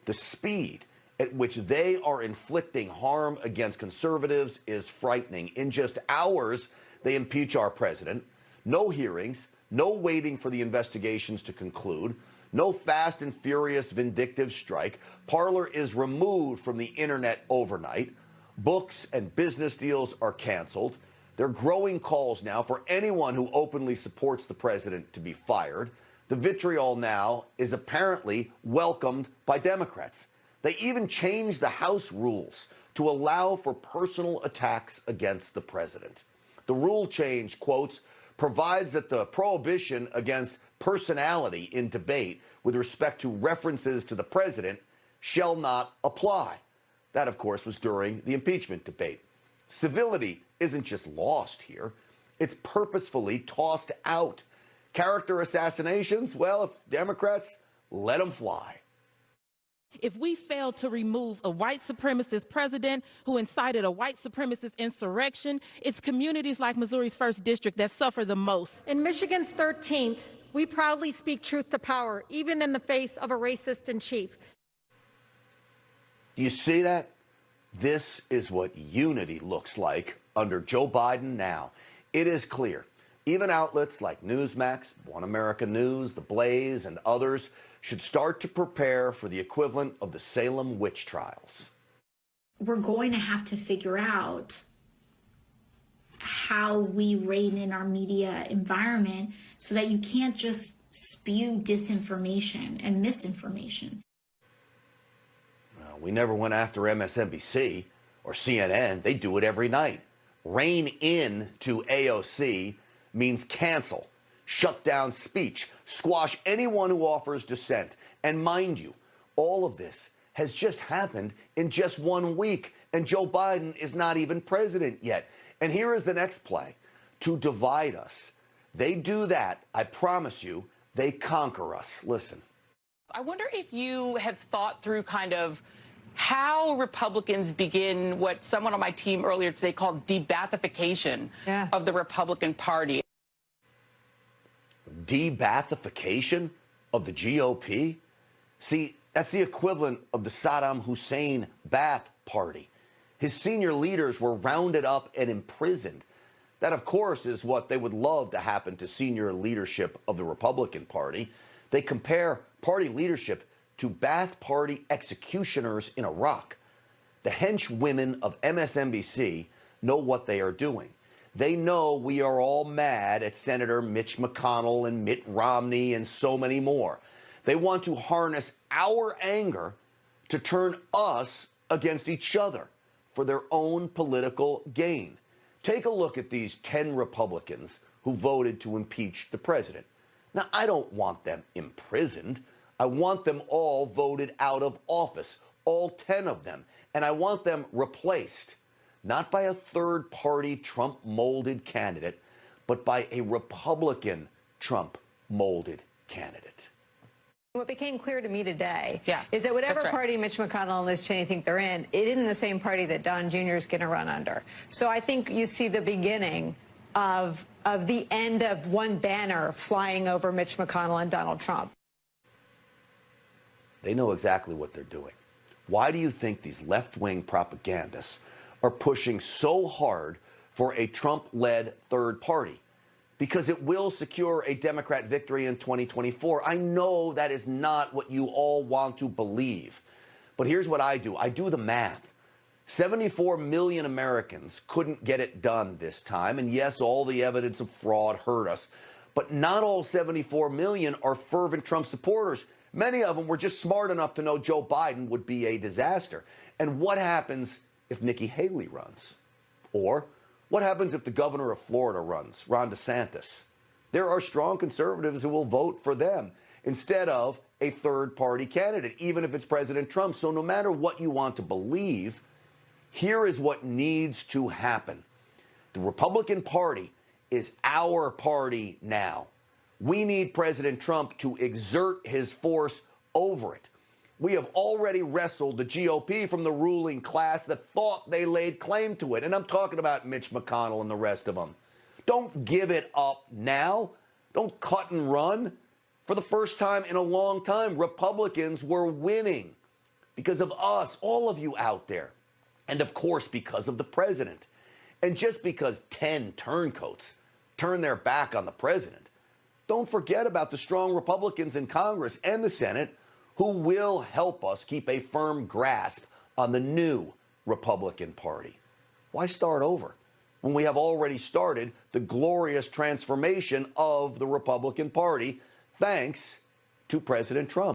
The speed at which they are inflicting harm against conservatives is frightening. In just hours, they impeach our president. No hearings, no waiting for the investigations to conclude, no fast and furious vindictive strike. Parler is removed from the internet overnight. Books and business deals are canceled. There are growing calls now for anyone who openly supports the president to be fired. The vitriol now is apparently welcomed by Democrats. They even changed the House rules to allow for personal attacks against the president. The rule change, quotes, provides that the prohibition against personality in debate with respect to references to the president shall not apply. That, of course, was during the impeachment debate. Civility isn't just lost here. It's purposefully tossed out. Character assassinations, well, if Democrats, let them fly. If we fail to remove a white supremacist president who incited a white supremacist insurrection, it's communities like Missouri's 1st District that suffer the most. In Michigan's 13th, we proudly speak truth to power, even in the face of a racist in chief. Do you see that? This is what unity looks like under Joe Biden now. It is clear. Even outlets like Newsmax, One America News, The Blaze, and others should start to prepare for the equivalent of the Salem witch trials. We're going to have to figure out how we rein in our media environment so that you can't just spew disinformation and misinformation. Well, we never went after MSNBC or CNN. They do it every night. Rein in to AOC means cancel, shut down speech, squash anyone who offers dissent. And mind you, all of this has just happened in just 1 week, and Joe Biden is not even president yet. And here is the next play, to divide us. They do that, I promise you, they conquer us. Listen. I wonder if you have thought through kind of how Republicans begin what someone on my team earlier today called debathification of the Republican Party. Debathification of the GOP? See, that's the equivalent of the Saddam Hussein Ba'ath Party. His senior leaders were rounded up and imprisoned. That, of course, is what they would love to happen to senior leadership of the Republican Party. They compare party leadership to Ba'ath Party executioners in Iraq. The henchwomen of MSNBC know what they are doing. They know we are all mad at Senator Mitch McConnell and Mitt Romney and so many more. They want to harness our anger to turn us against each other for their own political gain. Take a look at these 10 Republicans who voted to impeach the president. Now, I don't want them imprisoned. I want them all voted out of office, all 10 of them. And I want them replaced, not by a third-party Trump-molded candidate, but by a Republican Trump-molded candidate. What became clear to me today is that whatever party Mitch McConnell and Liz Cheney think they're in, it isn't the same party that Don Jr. is going to run under. So I think you see the beginning of the end of one banner flying over Mitch McConnell and Donald Trump. They know exactly what they're doing. Why do you think these left-wing propagandists are pushing so hard for a Trump-led third party? Because it will secure a Democrat victory in 2024. I know that is not what you all want to believe. But here's what I do. I do the math. 74 million Americans couldn't get it done this time. And yes, all the evidence of fraud hurt us. But not all 74 million are fervent Trump supporters. Many of them were just smart enough to know Joe Biden would be a disaster. And what happens if Nikki Haley runs? Or what happens if the governor of Florida runs, Ron DeSantis? There are strong conservatives who will vote for them instead of a third-party candidate, even if it's President Trump. So no matter what you want to believe, here is what needs to happen. The Republican Party is our party now. We need President Trump to exert his force over it. We have already wrestled the GOP from the ruling class that thought they laid claim to it. And I'm talking about Mitch McConnell and the rest of them. Don't give it up now. Don't cut and run. For the first time in a long time, Republicans were winning because of us, all of you out there, and of course because of the president. And just because 10 turncoats turn their back on the president, don't forget about the strong Republicans in Congress and the Senate who will help us keep a firm grasp on the new Republican Party. Why start over when we have already started the glorious transformation of the Republican Party thanks to President Trump?